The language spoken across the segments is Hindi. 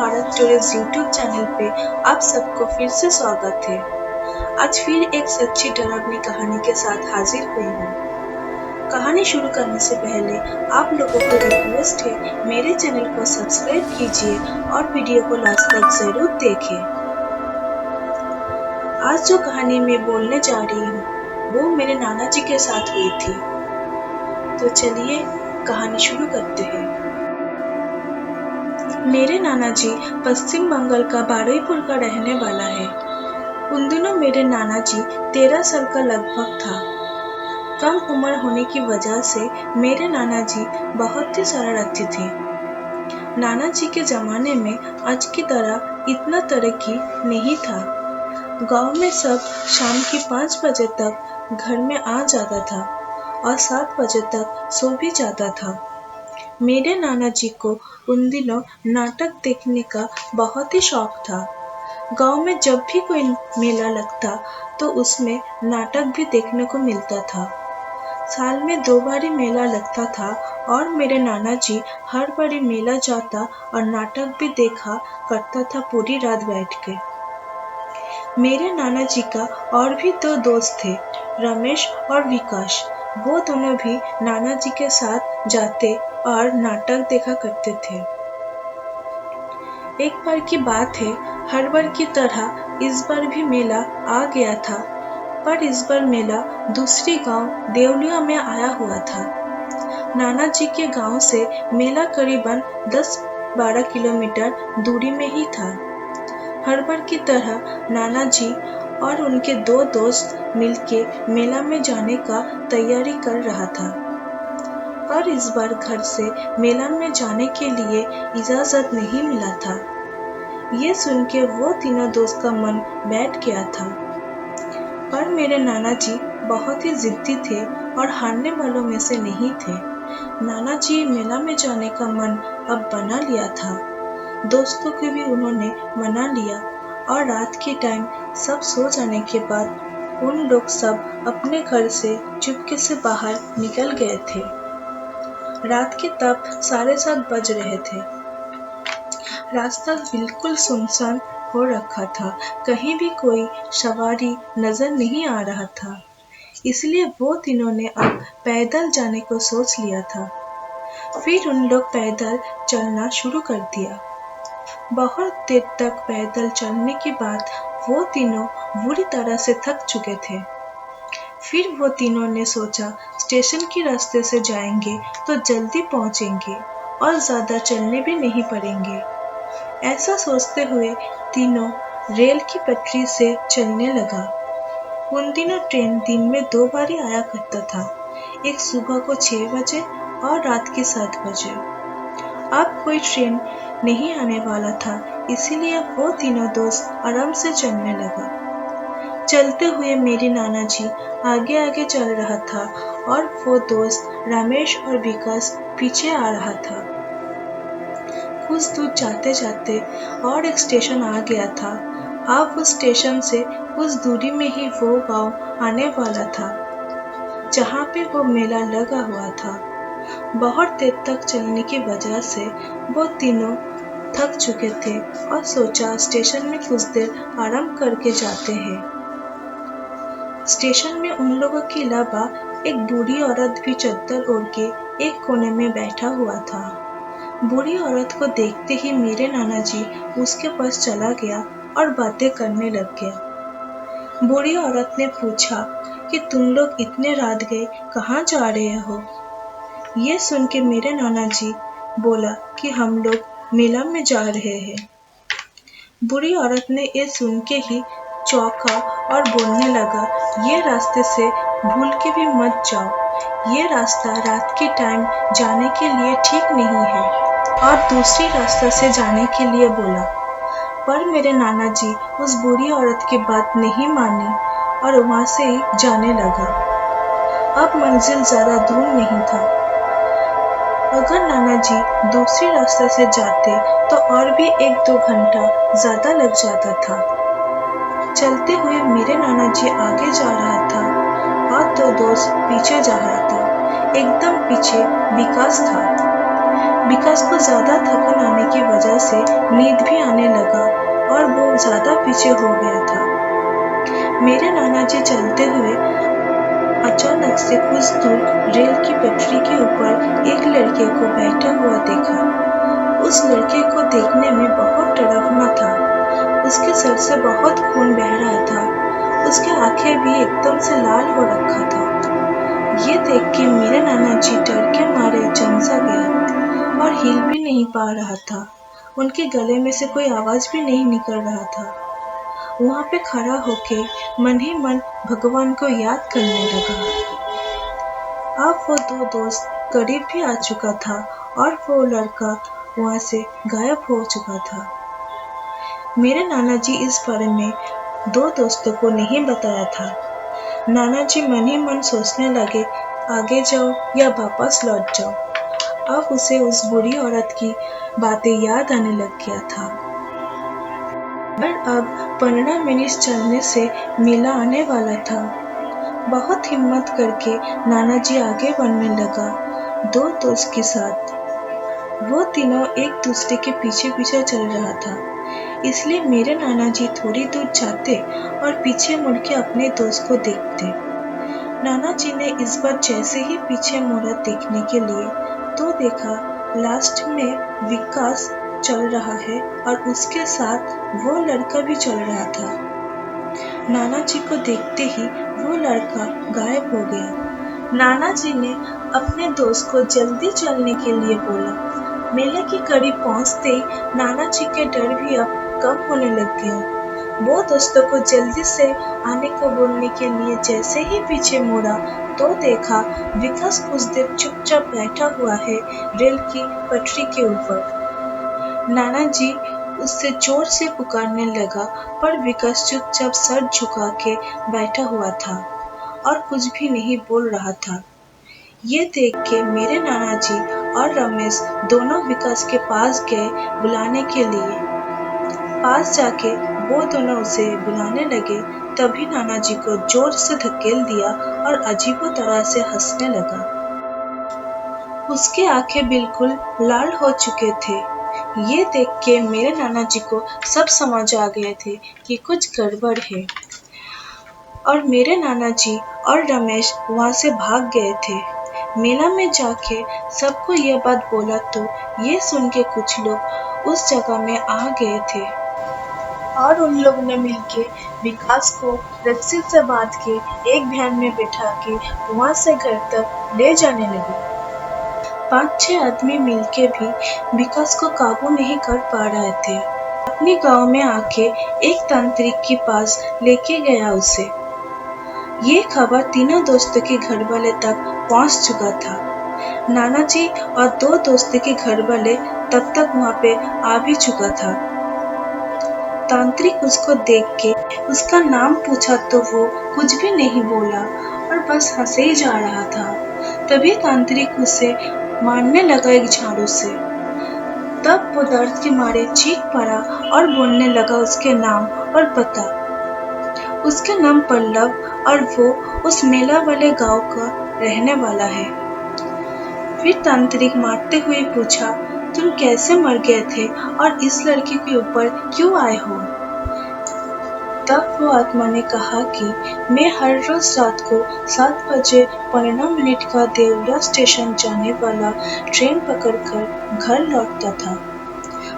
भारत टूरिस्ट यूट्यूब चैनल पे आप सबको फिर से स्वागत है। आज फिर एक सच्ची डरावनी कहानी के साथ हाजिर हुई हूँ। कहानी शुरू करने से पहले आप लोगों को रिक्वेस्ट है, मेरे चैनल को सब्सक्राइब कीजिए और वीडियो को लास्ट तक जरूर देखें। आज जो कहानी मैं बोलने जा रही हूँ वो मेरे नाना जी के साथ हुई थी। तो चलिए कहानी शुरू करते हैं। मेरे नाना जी पश्चिम बंगाल का बारुईपुर का रहने वाला है। उन दिनों मेरे नाना जी 13 साल का लगभग था। कम उम्र होने की वजह से मेरे नाना जी बहुत ही शरारती थे। नाना जी के जमाने में आज की तरह इतना तरक्की नहीं था। गांव में सब शाम की 5 बजे तक घर में आ जाता था और 7 बजे तक सो भी जाता था। मेरे नाना जी को उन दिनों नाटक देखने का बहुत ही शौक था। गांव में जब भी कोई मेला लगता तो उसमें नाटक भी देखने को मिलता था। साल में 2 बार मेला लगता था और मेरे नाना जी हर बारी मेला जाता और नाटक भी देखा करता था पूरी रात बैठ के। मेरे नाना जी का और भी 2 दोस्त थे, रमेश और विकास। वो दोनों भी नाना जी के साथ जाते और नाटक देखा करते थे। एक बार की बात है, हर बार की तरह इस बार भी मेला आ गया था, पर इस बार मेला दूसरी गांव देवलिया में आया हुआ था। नाना जी के गांव से मेला करीबन 10-12 किलोमीटर दूरी में ही था। हर बार की तरह नाना जी और उनके 2 दोस्त मिलके मेला में जाने का तैयारी कर रहा था, पर इस बार घर से मेला में जाने के लिए इजाजत नहीं मिला था। ये सुन के वो तीनों दोस्त का मन बैठ गया था, पर मेरे नाना जी बहुत ही जिद्दी थे और हारने वालों में से नहीं थे। नाना जी मेला में जाने का मन अब बना लिया था। दोस्तों को भी उन्होंने मना लिया और रात के टाइम सब सो जाने के बाद उन लोग सब अपने घर से चुपके से बाहर निकल गए थे। रात के तब 7:30 बज रहे थे। रास्ता बिल्कुल सुनसान हो रखा था, कहीं भी कोई सवारी नजर नहीं आ रहा था। इसलिए वो तीनों ने अब पैदल जाने को सोच लिया था। फिर उन लोग पैदल चलना शुरू कर दिया। बहुत देर तक पैदल चलने के बाद वो तीनों बुरी तरह से थक चुके थे। फिर वो तीनों ने सोचा स्टेशन के रास्ते से जाएंगे तो जल्दी पहुंचेंगे और ज्यादा चलने भी नहीं पड़ेंगे। ऐसा सोचते हुए तीनों रेल की पटरी से चलने लगा। उन दिनों ट्रेन दिन में 2 बार ही आया करता था, एक सुबह को 6 बजे और रात के 7 बजे। अब कोई ट्रेन नहीं आने वाला था, इसीलिए वो तीनों दोस्त आराम से चलने लगा। चलते हुए मेरे नाना जी आगे आगे चल रहा था और वो दोस्त रमेश और विकास पीछे आ रहा था। कुछ दूर जाते जाते और एक स्टेशन आ गया था। अब उस स्टेशन से कुछ दूरी में ही वो गांव आने वाला था जहाँ पे वो मेला लगा हुआ था। बहुत देर तक चलने की वजह से वो तीनों थक चुके थे और सोचा स्टेशन में कुछ देर आराम करके जाते हैं। स्टेशन में उन लोगों के अलावा एक बूढ़ी औरत भी चद्दर ओढ़ के एक कोने में बैठा हुआ था। बूढ़ी औरत को देखते ही मेरे नाना जी उसके पास चला गया और बातें करने लग गया। बूढ़ी औरत ने पूछा कि तुम लोग इतने रात गए कहाँ जा रहे हो? ये सुन के मेरे नाना जी बोला कि हम लोग मेला में जा रहे हैं। बूढ़ी औरत ने ये सुन के ही चौंका और बोलने लगा, ये रास्ते से भूल के भी मत जाओ। ये रास्ता रात के टाइम जाने के लिए ठीक नहीं है। और दूसरी रास्ता से जाने के लिए बोला, पर मेरे नाना जी उस बूढ़ी औरत की बात नहीं मानी और वहां से ही जाने लगा। अब मंजिल ज्यादा दूर नहीं था। अगर नाना जी दूसरी रास्ता से जाते तो और भी 1-2 घंटा ज्यादा लग जाता था। चलते हुए मेरे नाना जी आगे जा रहा था और 2 दोस्त पीछे जा रहा था। एकदम पीछे विकास था। विकास को ज्यादा थकन आने की वजह से नींद भी आने लगा और वो ज्यादा पीछे हो गया था। मेरे नाना जी चलते हुए अचानक से कुछ दूर रेल की पटरी के ऊपर एक लड़के को बैठा हुआ देखा। उस लड़के को देखने में बहुत डरावना था। उसके सर से बहुत खून बह रहा था। उसकी आंखें भी एकदम से लाल हो रखा था। ये देख के मेरे नाना जी डर के मारे जम सा गया और हिल भी नहीं पा रहा था। उनके गले में से कोई आवाज भी नहीं निकल रहा था। वहाँ पे खड़ा होके मन ही मन भगवान को याद करने लगा। अब वो दो दोस्त करीब भी आ चुका था और वो लड़का वहाँ से गायब हो चुका था। मेरे नाना जी इस बारे में दो दोस्तों को नहीं बताया था। नाना जी मन ही मन सोचने लगे, आगे जाओ या वापस लौट जाओ। अब उसे उस बुरी औरत की बातें याद आने लग गया था। पर अब 15 मिनट चलने से मेला आने वाला था। बहुत हिम्मत करके नाना जी आगे बढ़ने लगा, दो दोस्त के साथ। वो तीनों एक दूसरे के पीछे पीछे चल रहा था, इसलिए मेरे नाना जी थोड़ी दूर जाते और पीछे मुड़ के अपने दोस्त को देखते। नाना जी ने इस बार जैसे ही पीछे मुड़ा देखने के लिए, तो देखा लास्ट में विकास चल रहा है और उसके साथ वो लड़का भी चल रहा था। नाना जी को देखते ही वो लड़का गायब हो गया। नाना जी ने अपने दोस्त को जल्दी चलने के लिए बोला। मेले के करीब पहुंचते ही नाना जी के डर भी अब कम होने लग गया। वो दोस्तों को जल्दी से आने को बोलने के लिए जैसे ही पीछे मुड़ा, तो देखा विकास कुछ देर चुपचाप बैठा हुआ है रेल की पटरी के ऊपर। नाना जी उससे जोर से पुकारने लगा, पर विकास चुपचाप सर झुका के बैठा हुआ था और कुछ भी नहीं बोल रहा था। ये देख के मेरे नाना जी और रमेश दोनों विकास के पास गए बुलाने के लिए। पास जाके वो दोनों उसे बुलाने लगे, तभी नाना जी को जोर से धकेल दिया और अजीबो तरह से हंसने लगा। उसके आंखें बिल्कुल लाल हो चुके थे। ये देख के मेरे नाना जी को सब समझ आ गए थे कि कुछ गड़बड़ है, और मेरे नाना जी और रमेश वहाँ से भाग गए थे। मेला में जाके सबको ये बात बोला, तो ये सुन के कुछ लोग उस जगह में आ गए थे और उन लोगों ने मिलके विकास को रस्सी से बांध के एक वैन में बैठा के वहाँ से घर तक ले जाने लगे। 5-6 आदमी मिलके भी विकास को काबू नहीं कर पा रहे थे। अपने गांव में आके एक तांत्रिक के पास लेके गया उसे। ये खबर तीनों दोस्तों के घर वाले तक पहुंच चुका था। नाना जी और दो दोस्तों के घर वाले तब तक वहाँ पे आ भी चुका था। तांत्रिक उसको देख के उसका नाम पूछा तो वो कुछ भी नहीं बोला और बस हंसे ही जा रहा था। तभी तांत्रिक उसे मारने लगा एक झाड़ू से। तब वो दर्द के मारे चीख पड़ा और बोलने लगा उसके नाम और पता। उसका नाम पल्लव और वो उस मेला वाले गांव का रहने वाला है। फिर तांत्रिक मारते हुए पूछा, तुम कैसे मर गए थे और इस लड़की के ऊपर क्यों आए हो? तब वो आत्मा ने कहा कि मैं हर रोज रात को 7 बजे 15 मिनट का देवरा स्टेशन जाने वाला ट्रेन पकड़कर घर लौटता था,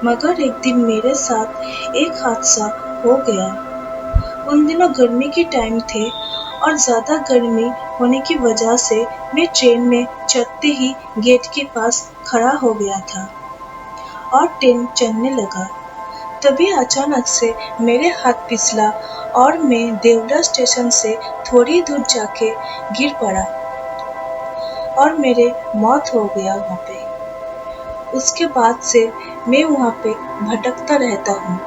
मगर एक दिन मेरे साथ एक हादसा हो गया। उन दिनों गर्मी के टाइम थे और ज़्यादा गर्मी होने की वजह से मैं ट्रेन में चढ़ते ही गेट के पास खड़ा हो गया था और ट्रेन चलने लगा। तभी अचानक से मेरे हाथ फिसला और मैं देवरा स्टेशन से थोड़ी दूर जाके गिर पड़ा और मेरे मौत हो गया वहाँ पे। उसके बाद से मैं वहाँ पे भटकता रहता हूँ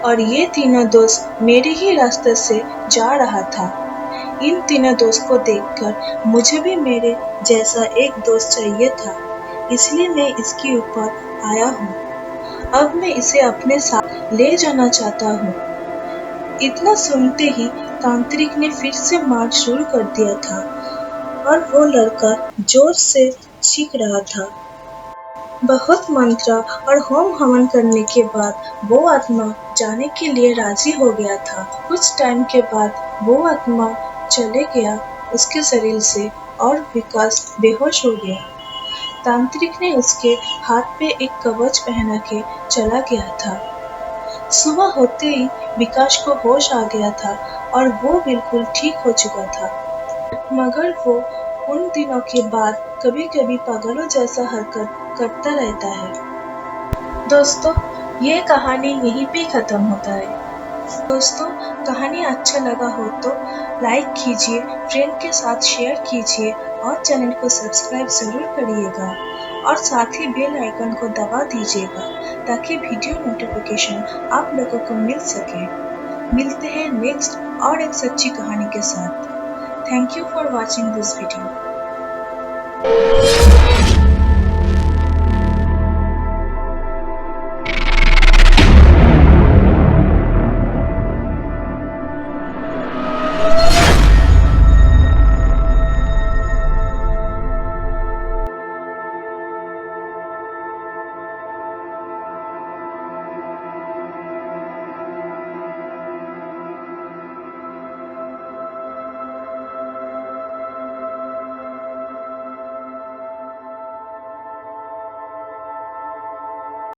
और ये तीनों दोस्त मेरे ही रास्ते से जा रहा था। इन तीनों दोस्त को देखकर मुझे भी मेरे जैसा एक दोस्त चाहिए था, इसलिए मैं इसके ऊपर आया हूँ। अब मैं इसे अपने साथ ले जाना चाहता हूँ। इतना सुनते ही तांत्रिक ने फिर से मार्च शुरू कर दिया था और वो लड़का जोर से चीख रहा था। बहुत मंत्र और होम हवन करने के बाद वो आत्मा जाने के लिए राजी हो गया था। कुछ टाइम के बाद वो आत्मा चले गया उसके शरीर से और विकास बेहोश हो गया। तांत्रिक ने उसके हाथ पे एक कवच पहना के चला गया था। सुबह होते ही विकास को होश आ गया था और वो बिल्कुल ठीक हो चुका था। मगर वो उन दिनों के बाद कभी-कभी पागलों जैसा हरकत करता रहता है। दोस्तों, ये कहानी यहीं पे खत्म होता है। दोस्तों, कहानी अच्छा लगा हो तो लाइक कीजिए, फ्रेंड के साथ शेयर कीजिए और चैनल को सब्सक्राइब ज़रूर करिएगा और साथ ही बेल आइकन को दबा दीजिएगा ताकि वीडियो नोटिफिकेशन आप लोगों को मिल सके। मिलते हैं नेक्स्ट और एक सच्ची कहानी के साथ। Thank you for watching this video.